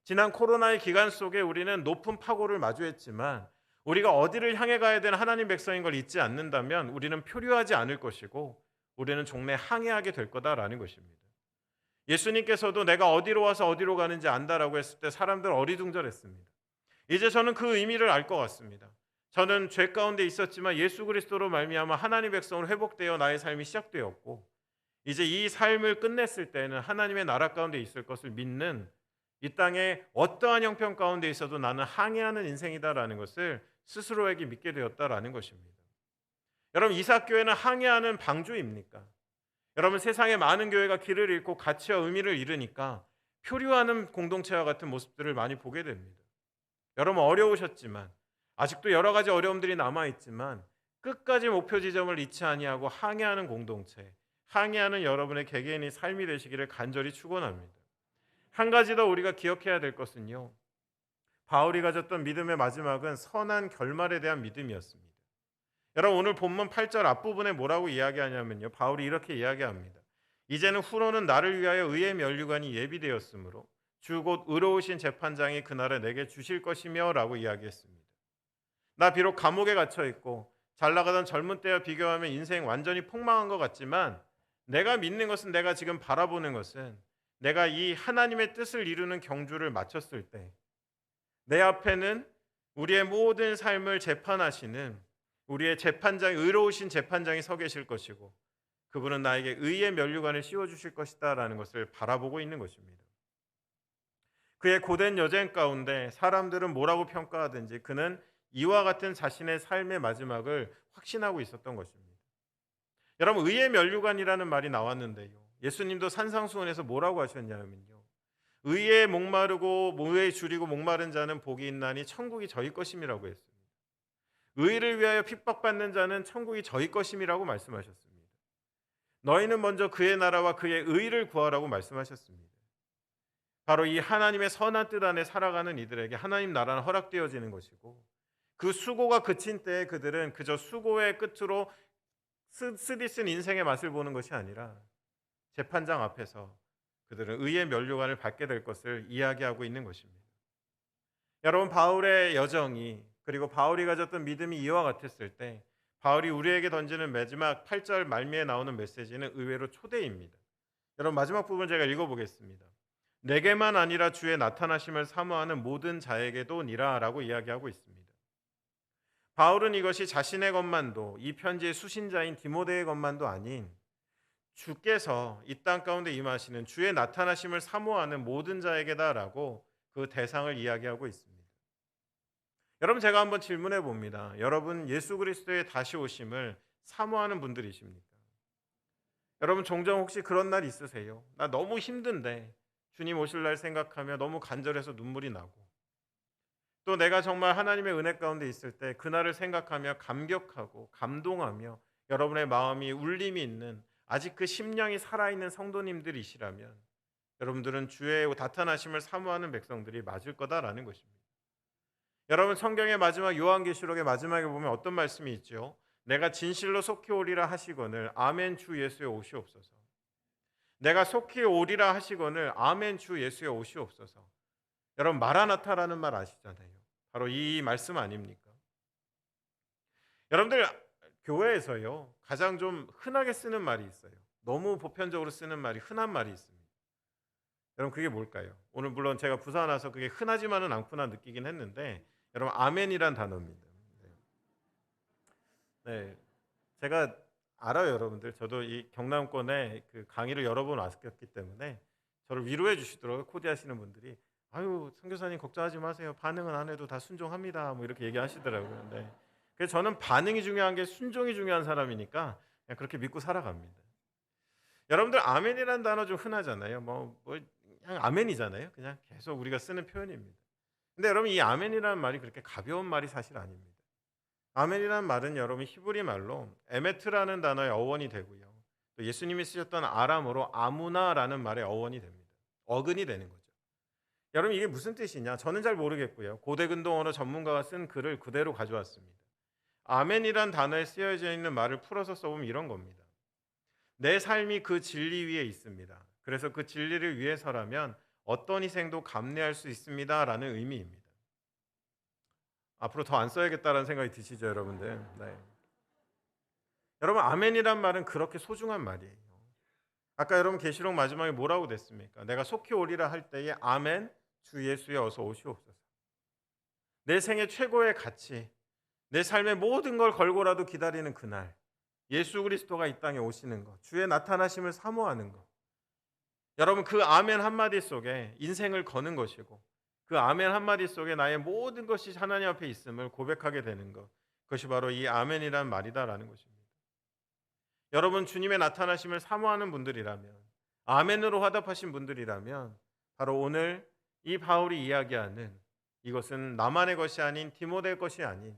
지난 코로나의 기간 속에 우리는 높은 파고를 마주했지만 우리가 어디를 향해 가야 되는 하나님 백성인 걸 잊지 않는다면 우리는 표류하지 않을 것이고 우리는 종래 항해하게 될 거다라는 것입니다. 예수님께서도 내가 어디로 와서 어디로 가는지 안다라고 했을 때 사람들 어리둥절했습니다. 이제 저는 그 의미를 알 것 같습니다. 저는 죄 가운데 있었지만 예수 그리스도로 말미암아 하나님 백성으로 회복되어 나의 삶이 시작되었고 이제 이 삶을 끝냈을 때는 하나님의 나라 가운데 있을 것을 믿는 이 땅에 어떠한 형편 가운데 있어도 나는 항해하는 인생이다라는 것을 스스로에게 믿게 되었다라는 것입니다. 여러분 이삭교회는 항해하는 방주입니까? 여러분 세상에 많은 교회가 길을 잃고 가치와 의미를 잃으니까 표류하는 공동체와 같은 모습들을 많이 보게 됩니다. 여러분 어려우셨지만 아직도 여러 가지 어려움들이 남아있지만 끝까지 목표 지점을 잃지 아니하고 항해하는 공동체, 항해하는 여러분의 개개인의 삶이 되시기를 간절히 축원합니다. 한 가지 더 우리가 기억해야 될 것은요. 바울이 가졌던 믿음의 마지막은 선한 결말에 대한 믿음이었습니다. 여러분 오늘 본문 8절 앞부분에 뭐라고 이야기하냐면요. 바울이 이렇게 이야기합니다. 이제는 후로는 나를 위하여 의의 면류관이 예비되었으므로 주 곧 의로우신 재판장이 그날에 내게 주실 것이며 라고 이야기했습니다. 나 비록 감옥에 갇혀 있고 잘 나가던 젊은 때와 비교하면 인생 완전히 폭망한 것 같지만 내가 믿는 것은 내가 지금 바라보는 것은 내가 이 하나님의 뜻을 이루는 경주를 마쳤을 때 내 앞에는 우리의 모든 삶을 재판하시는 우리의 재판장, 의로우신 재판장이 서 계실 것이고 그분은 나에게 의의 면류관을 씌워주실 것이다라는 것을 바라보고 있는 것입니다. 그의 고된 여정 가운데 사람들은 뭐라고 평가하든지 그는 이와 같은 자신의 삶의 마지막을 확신하고 있었던 것입니다. 여러분 의의 면류관이라는 말이 나왔는데요. 예수님도 산상수훈에서 뭐라고 하셨냐면요. 의에 목마르고 의에 줄이고 목마른 자는 복이 있나니 천국이 저희 것임이라고 했습니다. 의를 위하여 핍박받는 자는 천국이 저희 것임이라고 말씀하셨습니다. 너희는 먼저 그의 나라와 그의 의를 구하라고 말씀하셨습니다. 바로 이 하나님의 선한 뜻 안에 살아가는 이들에게 하나님 나라는 허락되어지는 것이고 그 수고가 그친 때에 그들은 그저 수고의 끝으로 쓰디쓴 인생의 맛을 보는 것이 아니라 재판장 앞에서 그들은 의의 면류관을 받게 될 것을 이야기하고 있는 것입니다. 여러분, 바울의 여정이, 그리고 바울이 가졌던 믿음이 이와 같았을 때 바울이 우리에게 던지는 마지막 8절 말미에 나오는 메시지는 의외로 초대입니다. 여러분, 마지막 부분 제가 읽어보겠습니다. 내게만 아니라 주의 나타나심을 사모하는 모든 자에게도 니라라고 이야기하고 있습니다. 바울은 이것이 자신의 것만도, 이 편지의 수신자인 디모데의 것만도 아닌 주께서 이 땅 가운데 임하시는 주의 나타나심을 사모하는 모든 자에게다라고 그 대상을 이야기하고 있습니다. 여러분, 제가 한번 질문해 봅니다. 여러분, 예수 그리스도의 다시 오심을 사모하는 분들이십니까? 여러분, 종종 혹시 그런 날 있으세요? 나 너무 힘든데 주님 오실 날 생각하며 너무 간절해서 눈물이 나고, 또 내가 정말 하나님의 은혜 가운데 있을 때 그날을 생각하며 감격하고 감동하며 여러분의 마음이 울림이 있는, 아직 그 심령이 살아있는 성도님들이시라면 여러분들은 주의 나타나심을 사모하는 백성들이 맞을 거다라는 것입니다. 여러분, 성경의 마지막 요한계시록의 마지막에 보면 어떤 말씀이 있죠? 내가 진실로 속히 오리라 하시거늘 아멘 주 예수의 오시옵소서. 내가 속히 오리라 하시거늘 아멘 주 예수의 오시옵소서. 여러분, 마라나타라는 말 아시잖아요. 바로 이 말씀 아닙니까? 여러분들, 교회에서요 가장 좀 흔하게 쓰는 말이 있어요. 너무 보편적으로 쓰는 말이, 흔한 말이 있습니다. 여러분, 그게 뭘까요? 오늘 물론 제가 부산 와서 그게 흔하지만은 않구나 느끼긴 했는데, 여러분, 아멘이란 단어입니다. 네, 제가 알아요, 여러분들. 저도 이 경남권에 그 강의를 여러 번 왔었기 때문에 저를 위로해 주시더라고요. 코디하시는 분들이. 아유, 선교사님 걱정하지 마세요. 반응은 안 해도 다 순종합니다. 뭐 이렇게 얘기하시더라고요. 네. 그래서 저는 반응이 중요한 게 순종이 중요한 사람이니까 그냥 그렇게 믿고 살아갑니다. 여러분들, 아멘이라는 단어 좀 흔하잖아요. 그냥 아멘이잖아요. 그냥 계속 우리가 쓰는 표현입니다. 근데 여러분, 이 아멘이라는 말이 그렇게 가벼운 말이 사실 아닙니다. 아멘이라는 말은 여러분 히브리 말로 에메트라는 단어의 어원이 되고요. 또 예수님이 쓰셨던 아람어로 아무나라는 말의 어원이 됩니다. 어근이 되는 거죠. 여러분, 이게 무슨 뜻이냐? 저는 잘 모르겠고요. 고대 근동 언어 전문가가 쓴 글을 그대로 가져왔습니다. 아멘이란 단어에 쓰여져 있는 말을 풀어서 써보면 이런 겁니다. 내 삶이 그 진리 위에 있습니다. 그래서 그 진리를 위해서라면 어떤 희생도 감내할 수 있습니다라는 의미입니다. 앞으로 더 안 써야겠다라는 생각이 드시죠, 여러분들? 네. 여러분, 아멘이란 말은 그렇게 소중한 말이에요. 아까 여러분 계시록 마지막에 뭐라고 됐습니까? 내가 속히 오리라 할 때에 아멘 주 예수여 어서 오시옵소서. 내 생애 최고의 가치, 내 삶의 모든 걸 걸고라도 기다리는 그날, 예수 그리스도가 이 땅에 오시는 것, 주의 나타나심을 사모하는 것. 여러분, 그 아멘 한마디 속에 인생을 거는 것이고, 그 아멘 한마디 속에 나의 모든 것이 하나님 앞에 있음을 고백하게 되는 것, 그것이 바로 이 아멘이란 말이다라는 것입니다. 여러분, 주님의 나타나심을 사모하는 분들이라면, 아멘으로 화답하신 분들이라면 바로 오늘 이 바울이 이야기하는 이것은 나만의 것이 아닌 디모데의 것이 아닌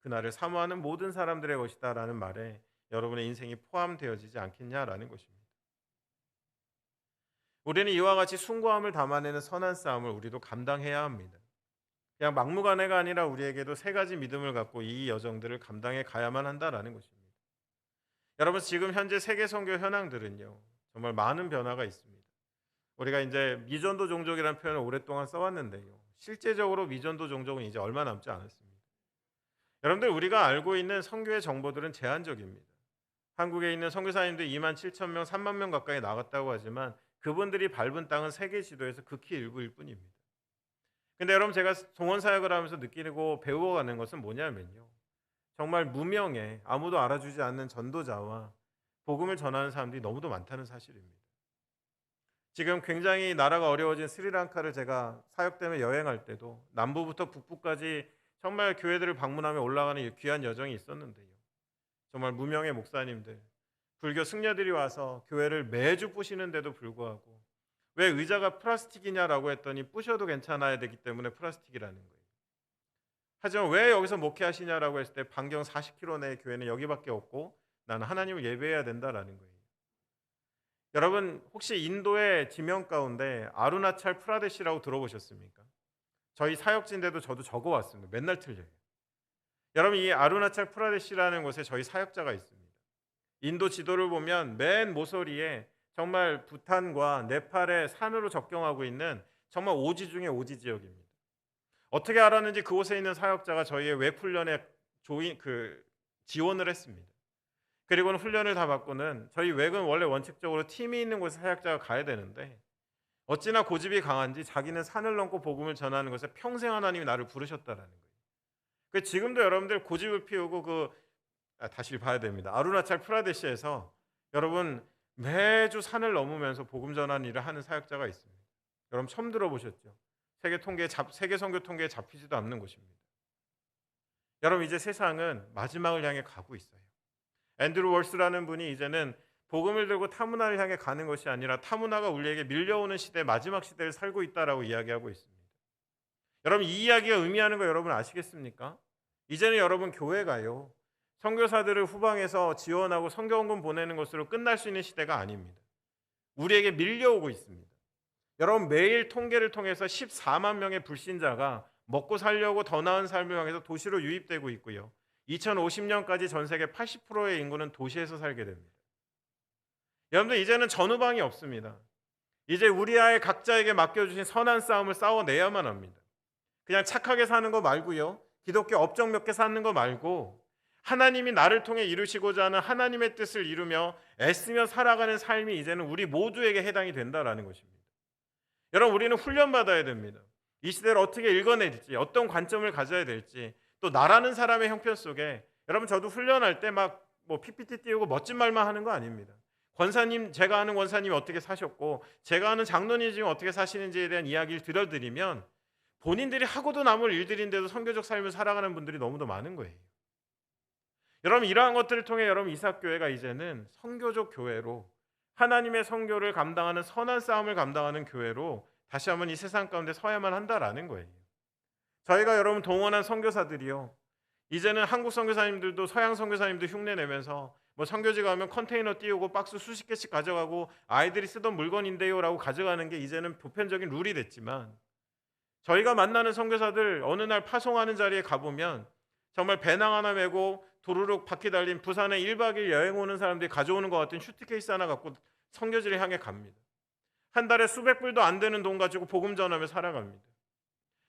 그날을 사모하는 모든 사람들의 것이다라는 말에 여러분의 인생이 포함되어지지 않겠냐라는 것입니다. 우리는 이와 같이 숭고함을 담아내는 선한 싸움을 우리도 감당해야 합니다. 그냥 막무가내가 아니라 우리에게도 세 가지 믿음을 갖고 이 여정들을 감당해 가야만 한다라는 것입니다. 여러분, 지금 현재 세계 선교 현황들은요 정말 많은 변화가 있습니다. 우리가 이제 미전도 종족이라는 표현을 오랫동안 써왔는데요, 실제적으로 미전도 종족은 이제 얼마 남지 않았습니다. 여러분들, 우리가 알고 있는 선교의 정보들은 제한적입니다. 한국에 있는 선교사님들 2만 7천 명, 3만 명 가까이 나갔다고 하지만 그분들이 밟은 땅은 세계 지도에서 극히 일부일 뿐입니다. 근데 여러분, 제가 동원 사역을 하면서 느끼고 배워가는 것은 뭐냐면요, 정말 무명의 아무도 알아주지 않는 전도자와 복음을 전하는 사람들이 너무도 많다는 사실입니다. 지금 굉장히 나라가 어려워진 스리랑카를 제가 사역 때문에 여행할 때도 남부부터 북부까지 정말 교회들을 방문하며 올라가는 귀한 여정이 있었는데요, 정말 무명의 목사님들, 불교 승려들이 와서 교회를 매주 부시는데도 불구하고 왜 의자가 플라스틱이냐라고 했더니 부셔도 괜찮아야 되기 때문에 플라스틱이라는 거예요. 하지만 왜 여기서 목회하시냐라고 했을 때 반경 40km 내의 교회는 여기밖에 없고 나는 하나님을 예배해야 된다라는 거예요. 여러분, 혹시 인도의 지명 가운데 아루나찰 프라데시라고 들어보셨습니까? 저희 사역지인데도 저도 적어왔습니다. 맨날 틀려요. 여러분, 이 아루나찰 프라데시라는 곳에 저희 사역자가 있습니다. 인도 지도를 보면 맨 모서리에 정말 부탄과 네팔의 산으로 접경하고 있는 정말 오지 중의 오지 지역입니다. 어떻게 알았는지 그곳에 있는 사역자가 저희의 외 훈련에 지원을 했습니다. 그리고는 훈련을 다 받고는 저희 외은 원래 원칙적으로 팀이 있는 곳에 사역자가 가야 되는데 어찌나 고집이 강한지 자기는 산을 넘고 복음을 전하는 것에 평생 하나님이 나를 부르셨다라는 거예요. 지금도 여러분들 고집을 피우고 다시 봐야 됩니다. 아루나찰 프라데시에서 여러분 매주 산을 넘으면서 복음 전하는 일을 하는 사역자가 있습니다. 여러분 처음 들어보셨죠? 세계 선교 통계에 잡히지도 않는 곳입니다. 여러분 이제 세상은 마지막을 향해 가고 있어요. 앤드루 월스라는 분이 이제는 복음을 들고 타문화를 향해 가는 것이 아니라 타문화가 우리에게 밀려오는 시대 마지막 시대를 살고 있다라고 이야기하고 있습니다. 여러분 이 이야기가 의미하는 거 여러분 아시겠습니까? 이제는 여러분 교회가요. 선교사들을 후방에서 지원하고 선교원금 보내는 것으로 끝날 수 있는 시대가 아닙니다. 우리에게 밀려오고 있습니다. 여러분 매일 통계를 통해서 14만 명의 불신자가 먹고 살려고 더 나은 삶을 향해서 도시로 유입되고 있고요. 2050년까지 전 세계 80%의 인구는 도시에서 살게 됩니다. 여러분들 이제는 전후방이 없습니다. 이제 우리 아이 각자에게 맡겨주신 선한 싸움을 싸워내야만 합니다. 그냥 착하게 사는 거 말고요. 기독교 업적 몇 개 사는 거 말고 하나님이 나를 통해 이루시고자 하는 하나님의 뜻을 이루며 애쓰며 살아가는 삶이 이제는 우리 모두에게 해당이 된다라는 것입니다. 여러분 우리는 훈련받아야 됩니다. 이 시대를 어떻게 읽어낼지 어떤 관점을 가져야 될지 또 나라는 사람의 형편 속에 여러분 저도 훈련할 때 막 PPT 띄우고 멋진 말만 하는 거 아닙니다. 권사님 제가 아는 권사님이 어떻게 사셨고 제가 아는 장로님이 지금 어떻게 사시는지에 대한 이야기를 들려드리면 본인들이 하고도 남을 일들인데도 선교적 삶을 살아가는 분들이 너무도 많은 거예요. 여러분 이러한 것들을 통해 여러분 이삭교회가 이제는 선교적 교회로 하나님의 선교를 감당하는 선한 싸움을 감당하는 교회로 다시 한번 이 세상 가운데 서야만 한다라는 거예요. 저희가 여러분 동원한 선교사들이요. 이제는 한국 선교사님들도 서양 선교사님도 흉내내면서 선교지 가면 컨테이너 띄우고 박스 수십 개씩 가져가고 아이들이 쓰던 물건인데요 라고 가져가는 게 이제는 보편적인 룰이 됐지만 저희가 만나는 선교사들 어느 날 파송하는 자리에 가보면 정말 배낭 하나 메고 도루룩 바퀴 달린 부산에 1박 2일 여행 오는 사람들이 가져오는 것 같은 슈트케이스 하나 갖고 선교지를 향해 갑니다. 한 달에 수백 불도 안 되는 돈 가지고 복음 전하며 살아갑니다.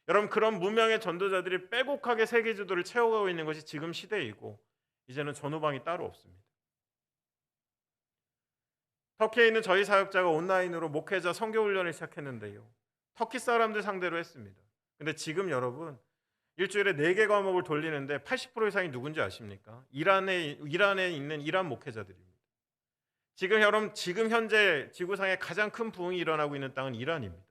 여러분 그런 무명의 전도자들이 빼곡하게 세계 지도를 채워가고 있는 것이 지금 시대이고 이제는 전후방이 따로 없습니다. 터키에 있는 저희 사역자가 온라인으로 목회자 선교 훈련을 시작했는데요. 터키 사람들 상대로 했습니다. 근데 지금 여러분 일주일에 4개 과목을 돌리는데 80% 이상이 누군지 아십니까? 이란에 있는 이란 목회자들입니다. 지금 현재 지구상에 가장 큰 부흥이 일어나고 있는 땅은 이란입니다.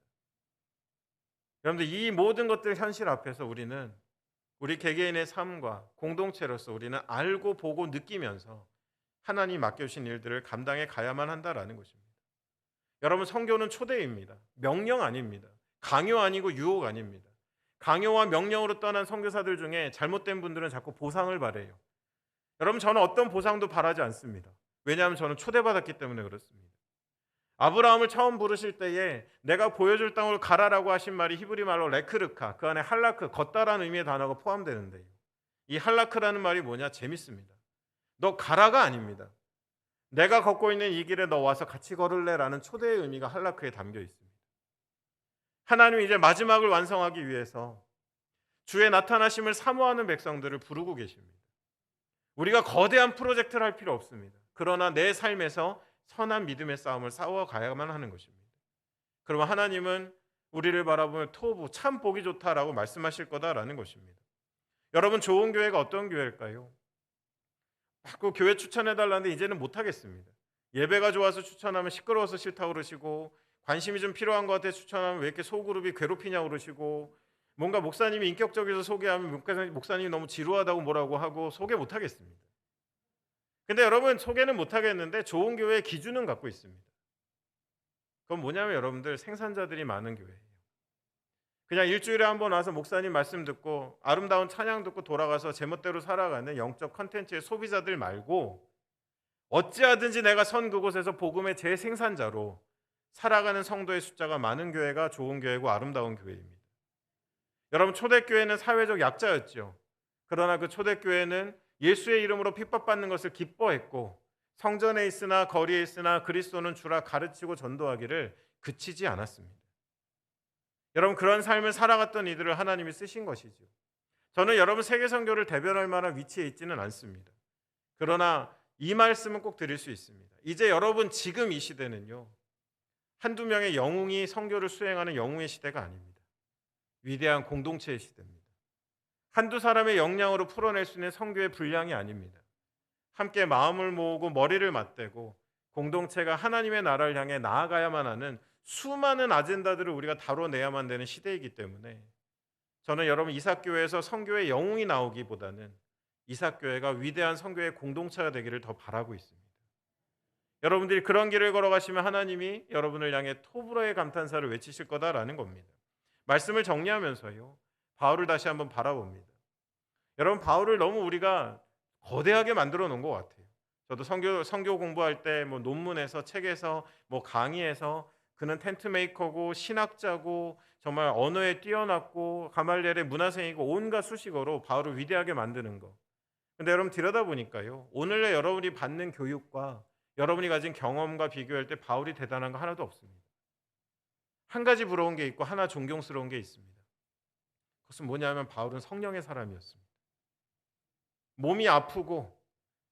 여러분들 이 모든 것들 현실 앞에서 우리는 우리 개개인의 삶과 공동체로서 우리는 알고 보고 느끼면서 하나님 맡겨주신 일들을 감당해 가야만 한다라는 것입니다. 여러분 선교는 초대입니다. 명령 아닙니다. 강요 아니고 유혹 아닙니다. 강요와 명령으로 떠난 선교사들 중에 잘못된 분들은 자꾸 보상을 바래요. 여러분 저는 어떤 보상도 바라지 않습니다. 왜냐하면 저는 초대받았기 때문에 그렇습니다. 아브라함을 처음 부르실 때에 내가 보여줄 땅을 가라라고 하신 말이 히브리 말로 레크르카, 그 안에 할라크, 걷다라는 의미의 단어가 포함되는데요. 이 할라크라는 말이 뭐냐? 재밌습니다. 너 가라가 아닙니다. 내가 걷고 있는 이 길에 너 와서 같이 걸을래라는 초대의 의미가 할라크에 담겨 있습니다. 하나님이 이제 마지막을 완성하기 위해서 주의 나타나심을 사모하는 백성들을 부르고 계십니다. 우리가 거대한 프로젝트를 할 필요 없습니다. 그러나 내 삶에서 선한 믿음의 싸움을 싸워가야만 하는 것입니다. 그러면 하나님은 우리를 바라보며 토부 참 보기 좋다라고 말씀하실 거다라는 것입니다. 여러분 좋은 교회가 어떤 교회일까요? 자꾸 교회 추천해달라는데 이제는 못하겠습니다. 예배가 좋아서 추천하면 시끄러워서 싫다고 그러시고 관심이 좀 필요한 것 같아 추천하면 왜 이렇게 소그룹이 괴롭히냐고 그러시고 뭔가 목사님이 인격적이어서 소개하면 목사님이 너무 지루하다고 뭐라고 하고 소개 못하겠습니다. 근데 여러분 소개는 못하겠는데 좋은 교회의 기준은 갖고 있습니다. 그건 뭐냐면 여러분들 생산자들이 많은 교회예요. 그냥 일주일에 한 번 와서 목사님 말씀 듣고 아름다운 찬양 듣고 돌아가서 제멋대로 살아가는 영적 컨텐츠의 소비자들 말고 어찌하든지 내가 선 그곳에서 복음의 재생산자로 살아가는 성도의 숫자가 많은 교회가 좋은 교회고 아름다운 교회입니다. 여러분 초대교회는 사회적 약자였죠. 그러나 그 초대교회는 예수의 이름으로 핍박받는 것을 기뻐했고 성전에 있으나 거리에 있으나 그리스도는 주라 가르치고 전도하기를 그치지 않았습니다. 여러분 그런 삶을 살아갔던 이들을 하나님이 쓰신 것이죠. 저는 여러분 세계 선교를 대변할 만한 위치에 있지는 않습니다. 그러나 이 말씀은 꼭 드릴 수 있습니다. 이제 여러분 지금 이 시대는요. 한두 명의 영웅이 선교를 수행하는 영웅의 시대가 아닙니다. 위대한 공동체의 시대입니다. 한두 사람의 역량으로 풀어낼 수 있는 선교의 분량이 아닙니다. 함께 마음을 모으고 머리를 맞대고 공동체가 하나님의 나라를 향해 나아가야만 하는 수많은 아젠다들을 우리가 다뤄내야만 되는 시대이기 때문에 저는 여러분 이삭교회에서 선교의 영웅이 나오기보다는 이삭교회가 위대한 선교의 공동체가 되기를 더 바라고 있습니다. 여러분들이 그런 길을 걸어가시면 하나님이 여러분을 향해 토불어의 감탄사를 외치실 거다라는 겁니다. 말씀을 정리하면서요. 바울을 다시 한번 바라봅니다. 여러분 바울을 너무 우리가 거대하게 만들어 놓은 것 같아요. 저도 선교 공부할 때 뭐 논문에서 책에서 뭐 강의에서 그는 텐트 메이커고 신학자고 정말 언어에 뛰어났고 가말리엘의 문화생이고 온갖 수식어로 바울을 위대하게 만드는 거. 근데 여러분 들여다보니까요. 오늘날 여러분이 받는 교육과 여러분이 가진 경험과 비교할 때 바울이 대단한 거 하나도 없습니다. 한 가지 부러운 게 있고 하나 존경스러운 게 있습니다. 그것은 뭐냐면 바울은 성령의 사람이었습니다. 몸이 아프고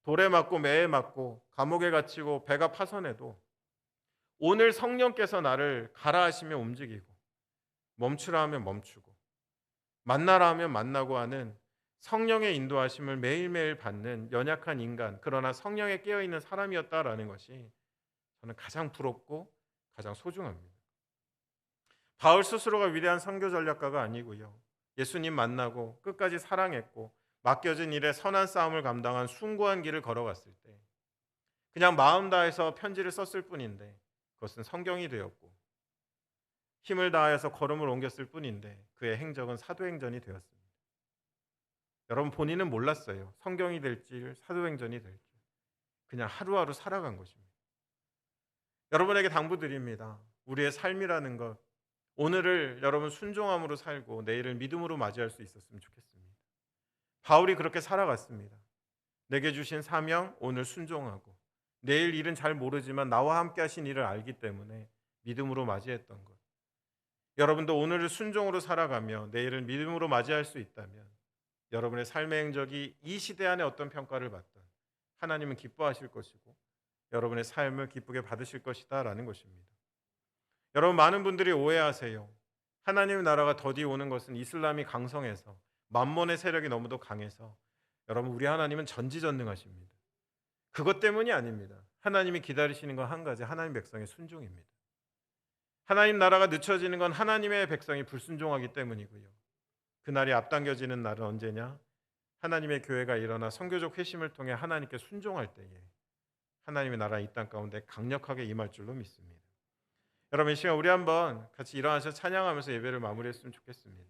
돌에 맞고 매에 맞고 감옥에 갇히고 배가 파선해도 오늘 성령께서 나를 가라 하시면 움직이고 멈추라 하면 멈추고 만나라 하면 만나고 하는 성령의 인도하심을 매일매일 받는 연약한 인간, 그러나 성령에 깨어있는 사람이었다라는 것이 저는 가장 부럽고 가장 소중합니다. 바울 스스로가 위대한 선교 전략가가 아니고요. 예수님 만나고 끝까지 사랑했고 맡겨진 일에 선한 싸움을 감당한 숭고한 길을 걸어갔을 때 그냥 마음 다해서 편지를 썼을 뿐인데 그것은 성경이 되었고 힘을 다해서 걸음을 옮겼을 뿐인데 그의 행적은 사도행전이 되었습니다. 여러분 본인은 몰랐어요. 성경이 될지 사도행전이 될지. 그냥 하루하루 살아간 것입니다. 여러분에게 당부드립니다. 우리의 삶이라는 것, 오늘을 여러분 순종함으로 살고 내일을 믿음으로 맞이할 수 있었으면 좋겠습니다. 바울이 그렇게 살아갔습니다. 내게 주신 사명 오늘 순종하고 내일 일은 잘 모르지만 나와 함께 하신 일을 알기 때문에 믿음으로 맞이했던 것. 여러분도 오늘을 순종으로 살아가며 내일을 믿음으로 맞이할 수 있다면 여러분의 삶의 행적이 이 시대 안에 어떤 평가를 받든 하나님은 기뻐하실 것이고 여러분의 삶을 기쁘게 받으실 것이다라는 것입니다. 여러분 많은 분들이 오해하세요. 하나님의 나라가 더디 오는 것은 이슬람이 강성해서 만몬의 세력이 너무도 강해서 여러분 우리 하나님은 전지전능하십니다. 그것 때문이 아닙니다. 하나님이 기다리시는 건 한 가지, 하나님 백성의 순종입니다. 하나님 나라가 늦춰지는 건 하나님의 백성이 불순종하기 때문이고요. 그날이 앞당겨지는 날은 언제냐? 하나님의 교회가 일어나 선교적 회심을 통해 하나님께 순종할 때에 하나님의 나라 이 땅 가운데 강력하게 임할 줄로 믿습니다. 여러분 이 시간 우리 한번 같이 일어나서 찬양하면서 예배를 마무리했으면 좋겠습니다.